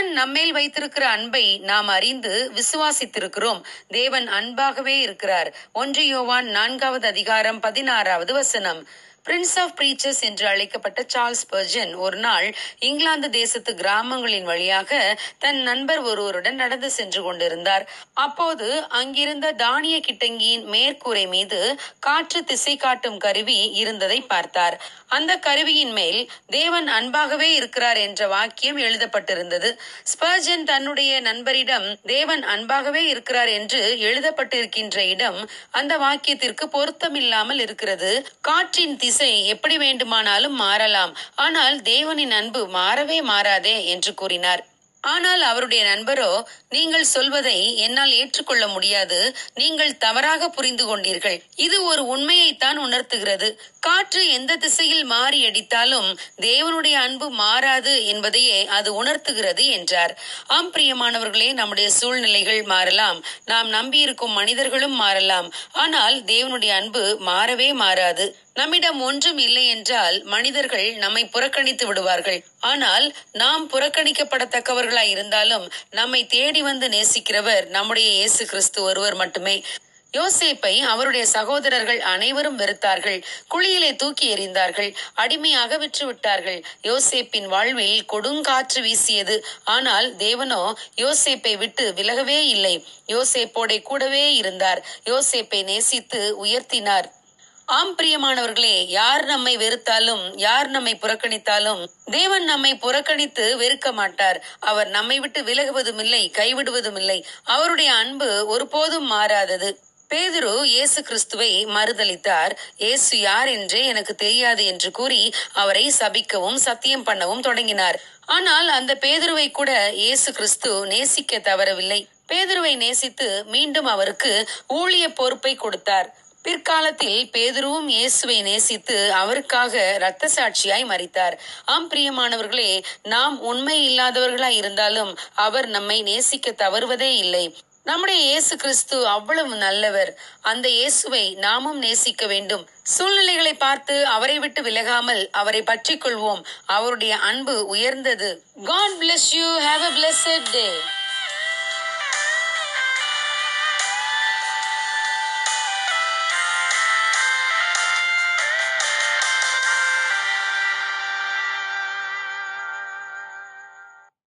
தேவன் நம்மேல் வைத்திருக்கிற அன்பை நாம் அறிந்து விசுவாசித்திருக்கிறோம். தேவன் அன்பாகவே இருக்கிறார். 1 யோவான் 4வது அதிகாரம் 16வது வசனம். பிரின்ஸ் ஆஃப் பிரீச்சர்ஸ் என்று அழைக்கப்பட்ட சார்ல்ஸ் ஸ்பர்ஜன் ஒரு நாள் இங்கிலாந்து தேசத்து கிராமங்களின் வழியாக தன் நண்பர் ஒருவருடன் நடந்து சென்று கொண்டிருந்தார். அப்போது அங்கிருந்த தானிய கிட்டங்கியின் மேற்கூரை மீது காற்று திசை காட்டும் கருவி இருந்ததை பார்த்தார். அந்த கருவியின் மேல் தேவன் அன்பாகவே இருக்கிறார் என்ற வாக்கியம் எழுதப்பட்டிருந்தது. ஸ்பர்ஜன் தன்னுடைய நண்பரிடம் தேவன் அன்பாகவே இருக்கிறார் என்று எழுதப்பட்டிருக்கின்ற இடம் அந்த வாக்கியத்திற்கு பொருத்தமில்லாமல் இருக்கிறது. காற்றின் திசை எப்படி வேண்டுமானாலும் மாறலாம், ஆனால் தேவனின் அன்பு மாறவே மாறாதே என்று கூறினார். ஆனால் அவருடைய நண்பரோ, நீங்கள் சொல்வதை என்னால் ஏற்றுக்கொள்ள முடியாது, நீங்கள் தவறாக புரிந்து கொண்டீர்கள். இது ஒரு உண்மையைத்தான் உணர்த்துகிறது. காற்று எந்த திசையில் மாறி அடித்தாலும் தேவனுடைய அன்பு மாறாது என்பதையே அது உணர்த்துகிறது என்றார். ஆம் பிரியமானவர்களே, நம்முடைய சூழ்நிலைகள் மாறலாம், நாம் நம்பியிருக்கும் மனிதர்களும் மாறலாம், ஆனால் தேவனுடைய அன்பு மாறவே மாறாது. நம்மிடம் ஒன்றும் இல்லை என்றால் மனிதர்கள் நம்மை புறக்கணித்து விடுவார்கள். ஆனால் நாம் புறக்கணிக்கப்படத்தக்கவர்களாய் இருந்தாலும் நம்மை தேடி வந்து நேசிக்கிறவர் நம்முடைய இயேசு கிறிஸ்து ஒருவர் மட்டுமே. யோசேப்பை அவருடைய சகோதரர்கள் அனைவரும் வெறுத்தார்கள், குழியிலே தூக்கி எறிந்தார்கள், அடிமையாக விற்று விட்டார்கள். யோசேப்பின் வாழ்வில் கொடுங்காற்று வீசியது. ஆனால் தேவனோ யோசேப்பை விட்டு விலகவே இல்லை. யோசேப்போட கூடவே இருந்தார். யோசேப்பை நேசித்து உயர்த்தினார். ஆம் பிரியமானவர்களே, யார் நம்மை வெறுத்தாலும், யார் நம்மை புறக்கணித்தாலும் தேவன் நம்மை புறக்கணித்து வெறுக்க மாட்டார். அவர் நம்மை விட்டு விலகுவதும் இல்லை, கைவிடுவதும் இல்லை. அவருடைய அன்பு ஒருபோதும் மாறாதது. பேதுரு இயேசு கிறிஸ்துவை மறுதலித்தார். இயேசு யார் என்றே எனக்கு தெரியாது என்று கூறி அவரை சபிக்கவும் சத்தியம் பண்ணவும் தொடங்கினார். ஆனால் அந்த பேதுருவை கூட இயேசு கிறிஸ்து நேசிக்க தவறவில்லை. பேதுருவை நேசித்து மீண்டும் அவருக்கு ஊழிய பொறுப்பை கொடுத்தார். பிற்காலத்தில் பேதுருவும் இயேசுவை நேசித்து அவருக்காக இரத்த சாட்சியாய் மரித்தார். ஆம் பிரியமானவர்களே, நாம் உண்மை இல்லாதவர்களாய் இருந்தாலும் அவர் நம்மை நேசிக்க தவறுவதே இல்லை. நம்முடைய இயேசு கிறிஸ்து அவ்வளவு நல்லவர். அந்த இயேசுவை நாமும் நேசிக்க வேண்டும். சூழ்நிலைகளை பார்த்து அவரை விட்டு விலகாமல் அவரை பற்றிக் கொள்வோம். அவருடைய அன்பு உயர்ந்தது. God bless you. Have a blessed day.